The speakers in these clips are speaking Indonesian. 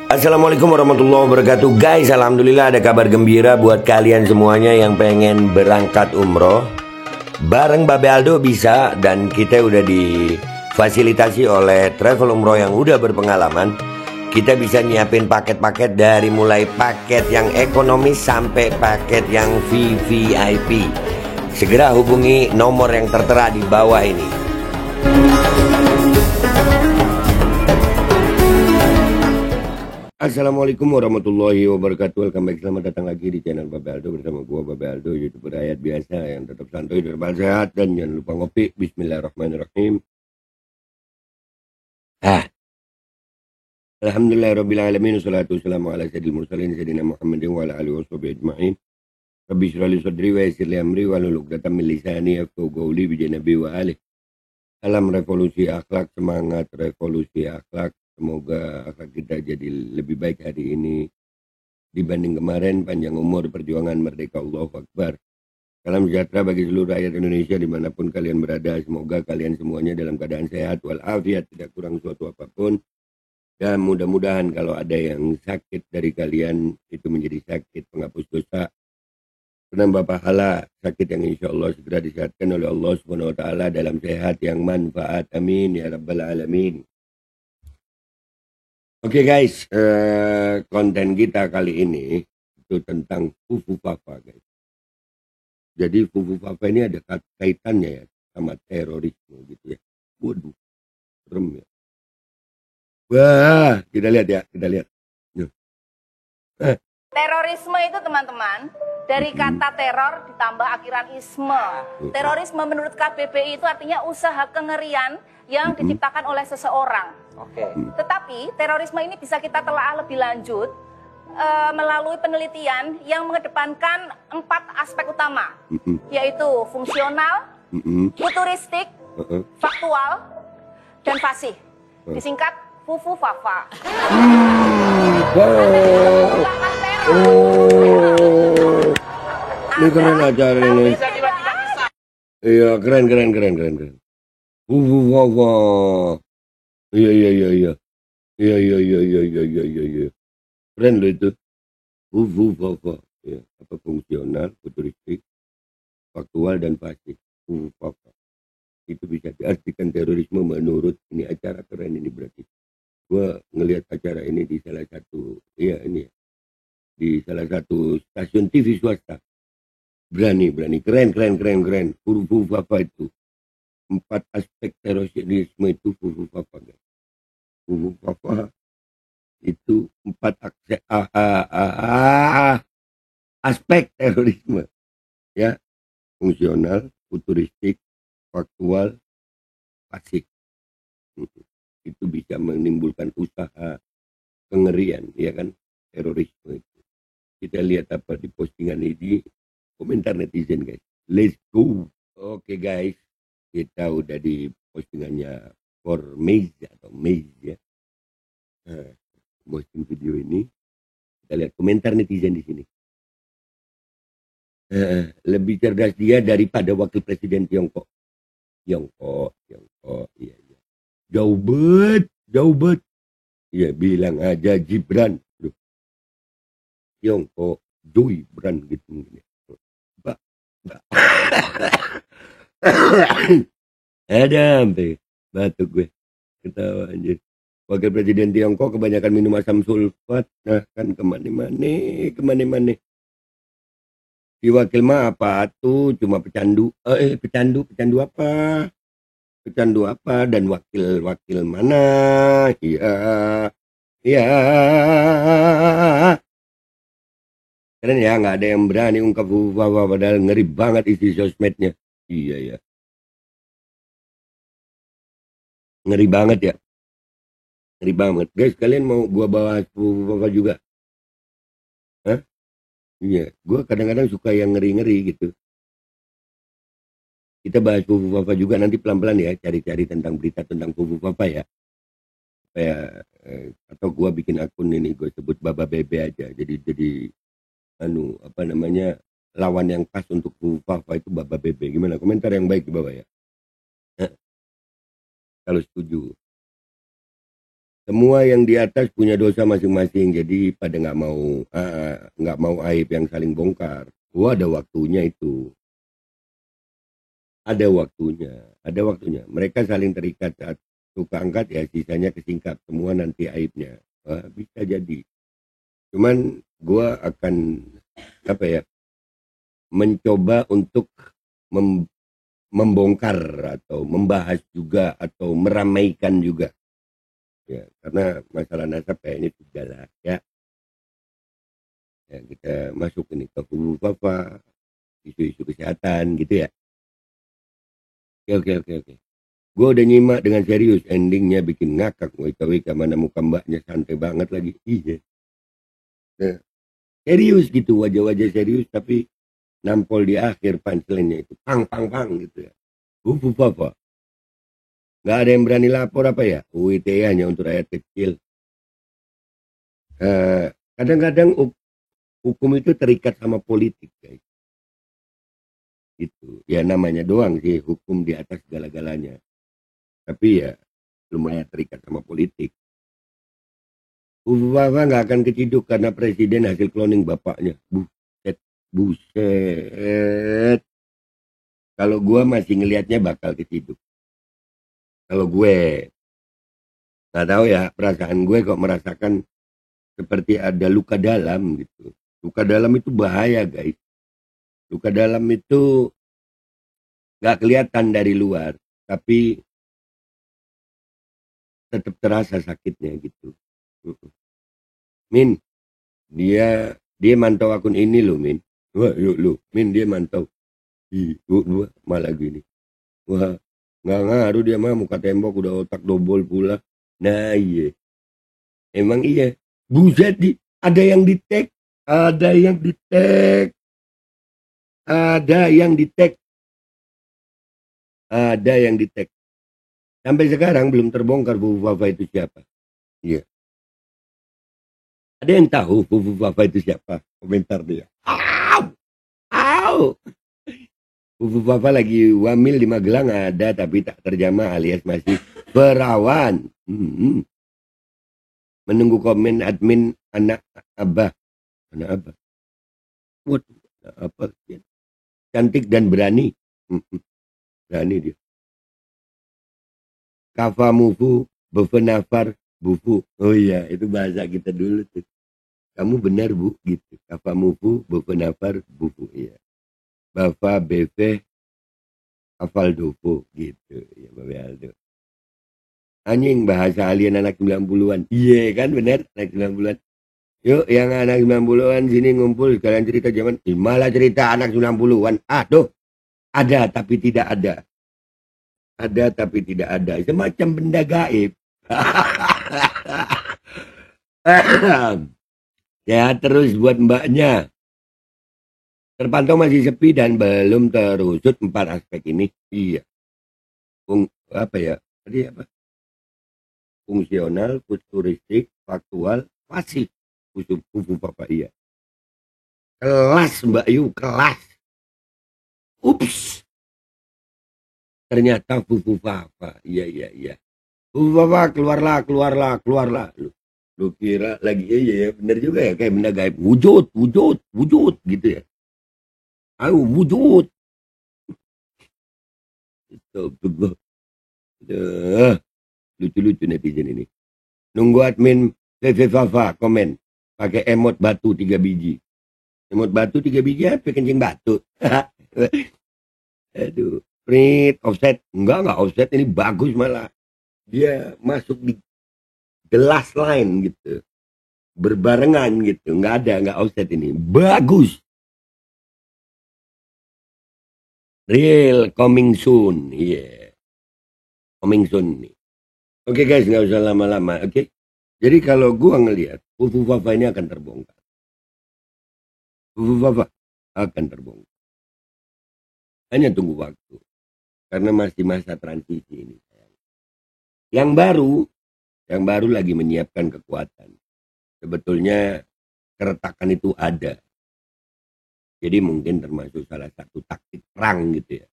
Assalamualaikum warahmatullahi wabarakatuh. Guys, alhamdulillah ada kabar gembira buat kalian semuanya yang pengen berangkat umroh. Bareng Babe Aldo bisa, dan kita udah difasilitasi oleh travel umroh yang udah berpengalaman. Kita bisa nyiapin paket-paket dari mulai paket yang ekonomis sampai paket yang VVIP. Segera hubungi nomor yang tertera di bawah ini. Assalamualaikum warahmatullahi wabarakatuh. Welcome back, selamat datang lagi di channel Babe Aldo bersama gua Babe Aldo, YouTuber rakyat biasa yang tetap santuy, tetap sehat, dan jangan lupa ngopi. Bismillahirrahmanirrahim. Alhamdulillahirrabbilalamin. Wassalatu wassalamu ala sayyidil mursalin sayyidina Muhammadin wa ala alihi washabihi ajma'in. Rabbi shrah li sadri wa yassir li amri wahlul 'uqdatam min lisani yafqahu qawli bi nabi wa alihi. Salam revolusi akhlak, semangat revolusi akhlak. Semoga akhlak kita jadi lebih baik hari ini dibanding kemarin. Panjang umur, perjuangan, merdeka, Allahu Akbar. Salam sejahtera bagi seluruh rakyat Indonesia dimanapun kalian berada. Semoga kalian semuanya dalam keadaan sehat walafiat, tidak kurang suatu apapun. Dan mudah-mudahan kalau ada yang sakit dari kalian itu menjadi sakit penghapus dosa, penambah pahala, sakit yang insya Allah segera disehatkan oleh Allah Subhanahu Wa Taala dalam sehat yang manfaat. Amin ya rabbal alamin. Oke guys, konten kita kali ini itu tentang Fufu Fafa guys. Jadi Fufu Fafa ini ada kaitannya ya sama terorisme gitu ya. Waduh, serem ya. Wah, kita lihat ya, kita lihat. Terorisme itu teman-teman dari kata teror ditambah akhiran isme. Terorisme menurut KBBI itu artinya usaha kengerian yang diciptakan oleh seseorang. Tetapi terorisme ini bisa kita telaah lebih lanjut melalui penelitian yang mengedepankan 4 aspek utama, yaitu fungsional, futuristik, faktual, dan fasih. Disingkat Fufu Fafa. Ini keren acara ini. Iya, keren. Fufu Fafa. Iya. Keren loh itu. Fufu Fafa. Ya, apa fungsional, futuristik, faktual, dan fasih. Fufu Fafa. Itu bisa diartikan terorisme menurut ini acara keren ini berarti. Gua ngelihat acara ini di salah satu, di salah satu stasiun TV swasta. Berani, keren. Fufu Fafa itu 4 aspek terorisme itu Fufu Fafa guys. Fufu Fafa itu 4 aspek terorisme ya, fungsional, futuristik, faktual, fasih. Itu bisa menimbulkan usaha kengerian ya kan, terorisme itu. Kita lihat apa di postingan ini, komentar netizen guys. Let's go. Oke guys, kita udah di postingannya Formez atau Mez ya. Posting video ini, kita lihat komentar netizen di sini. Lebih cerdas dia daripada wakil presiden Tiongkok. Iya. Jauh bet. Ya bilang aja Gibran. Tiongkok, Joybran gitu mungkin. Mbak. Ada sampai batuk gue. Ketawa anjir. Wakil presiden Tiongkok kebanyakan minum asam sulfat. Nah kan kemana-mana. Si wakil mah apa tuh, cuma pecandu apa? Pecandu apa dan wakil mana? Iya. Keren ya, nggak ada yang berani ungkap Fufu Fafa padahal ngeri banget isi sosmednya. Iya ya. Ngeri banget ya. Ngeri banget. Guys, kalian mau gua bahas Fufu Fafa juga? Hah? Iya, gua kadang-kadang suka yang ngeri-ngeri gitu. Kita bahas Fufu Fafa juga nanti pelan-pelan ya, cari-cari tentang berita tentang Fufu Fafa ya. Supaya atau gua bikin akun ini, gue sebut Baba Bebe aja. Jadi lawan yang pas untuk Fufu Fafa itu Baba Bebe. Gimana? Komentar yang baik di bawah ya. Kalau setuju. semua yang di atas punya dosa masing-masing, jadi pada nggak mau aib yang saling bongkar. Gua ada waktunya itu, ada waktunya. Mereka saling terikat saat suka angkat ya, sisanya kesingkap semua nanti aibnya. Bisa jadi. Cuman gua akan apa ya, mencoba untuk membongkar atau membahas juga atau meramaikan juga. Ya, karena masalah nasab kayak ini sudah lah ya. Ya, kita masuk ini ke apa isu-isu kesehatan gitu ya. Oke. Gue udah nyimak dengan serius, endingnya bikin ngakak. WKWK mana muka mbaknya santai banget lagi. Iya. Nah, serius gitu, wajah-wajah serius tapi nampol di akhir punchline-nya itu pang gitu ya. Apa? Nggak ada yang berani lapor apa ya? UITE hanya untuk rakyat kecil. Kadang-kadang hukum itu terikat sama politik, guys. Itu ya namanya doang sih hukum di atas segala-galanya. Tapi ya lumayan terikat sama politik. Bapak nggak akan keciduk karena presiden hasil cloning bapaknya. Buset. Kalau gue masih ngelihatnya bakal keciduk. Kalau gue nggak tahu ya, perasaan gue kok merasakan seperti ada luka dalam gitu. Luka dalam itu bahaya, guys. Luka dalam itu nggak kelihatan dari luar, tapi tetap terasa sakitnya gitu. Min, dia mantau akun ini loh, Min. Wah, yuk lu, Min dia mantau. Gua malah gini. Wah, nggak ngaruh dia mah, muka tembok udah otak dobol pula. Nah iya, emang iya. Buset, ada yang di tag, ada yang di tag, ada yang di tag, ada yang di tag. Sampai sekarang belum terbongkar Fufu Fafa itu siapa. Iya. Ada yang tahu Fufu Fafa itu siapa? Komentar dia. Au! Fufu Fafa lagi wamil di Magelang ada tapi tak terjamah alias masih perawan. Menunggu komen admin anak abah. Anak abah. Waduh, apa? Cantik dan berani. Berani dia. Kafa mufu, befenafar, bufu. Oh iya, itu bahasa kita dulu tuh. Kamu benar bu, gitu. Kafa mufu, befenafar, bufu. Iya. Bafa, befe, afal dofu. Gitu. Ya, Bapak Aldo. Anjing, bahasa alien anak 90-an. Iya kan, benar, anak 90-an. Yuk, yang anak 90-an sini ngumpul. Kalian cerita zaman. Malah cerita anak 90-an. Aduh, ada tapi tidak ada. Ada tapi tidak ada. Semacam benda gaib. Ya terus buat mbaknya. Terpantau masih sepi dan belum terusut 4 aspek ini. Iya. Apa ya? Tadi apa? Fungsional, futuristik, faktual, masih. Fufu Papa iya. Kelas Mbak Yu, kelas. Ups. Ternyata Fufu Papa. Iya. Fufu Papa keluarlah. Lu kira lagi iya ya, bener juga ya kayak benda gaib. Wujud gitu ya. Ayo wujud. Lucu-lucu netizen ini. Nunggu admin Fafa komen pakai emot batu 3 biji. Emot batu 3 biji apa kencing batu. Aduh, print offset. Enggak offset, ini bagus malah. Dia masuk di gelas line gitu. Berbarengan gitu. Enggak offset ini. Bagus. Real coming soon. Yeah. Coming soon nih. Oke guys, nggak usah lama-lama. Oke. Jadi kalau gua ngelihat Fufu Fafa ini akan terbongkar. Fufu Fafa akan terbongkar. Hanya tunggu waktu. Karena masih masa transisi ini. Yang baru lagi menyiapkan kekuatan. Sebetulnya keretakan itu ada. Jadi mungkin termasuk salah satu taktik perang gitu ya.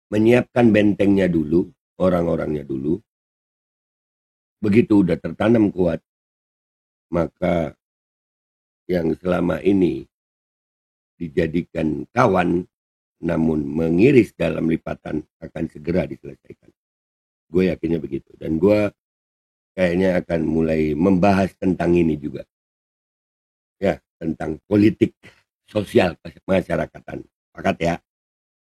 Menyiapkan bentengnya dulu, orang-orangnya dulu. begitu udah tertanam kuat, maka yang selama ini dijadikan kawan namun mengiris dalam lipatan akan segera diselesaikan. Gue yakinnya begitu. Dan gue kayaknya akan mulai membahas tentang ini juga. Ya, tentang politik sosial masyarakatan. Sepakat ya?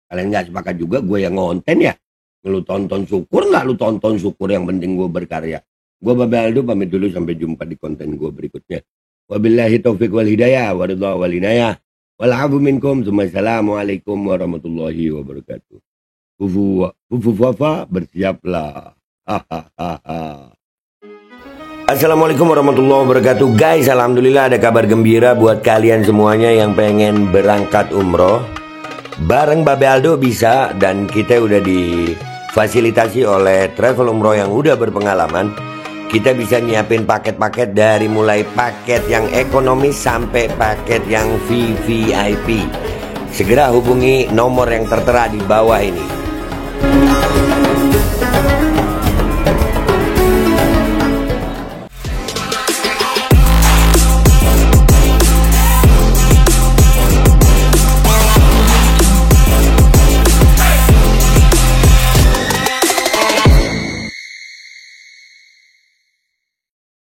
Kalian nggak sepakat juga, gue yang ngonten ya. Lu tonton syukur nggak? Lu tonton syukur, yang penting gue berkarya. Gue Babe Aldo pamit dulu, sampai jumpa di konten gue berikutnya. Wabillahi taufiq wal hidayah waridha wal inayah. Wal'afu minkum. Assalamualaikum warahmatullahi wabarakatuh. Fufu bersiaplah. Assalamualaikum warahmatullahi wabarakatuh. Guys, alhamdulillah ada kabar gembira buat kalian semuanya yang pengen berangkat umroh. Bareng Babe Aldo bisa, dan kita udah difasilitasi oleh travel umroh yang udah berpengalaman. Kita bisa nyiapin paket-paket dari mulai paket yang ekonomis sampai paket yang VVIP. Segera hubungi nomor yang tertera di bawah ini.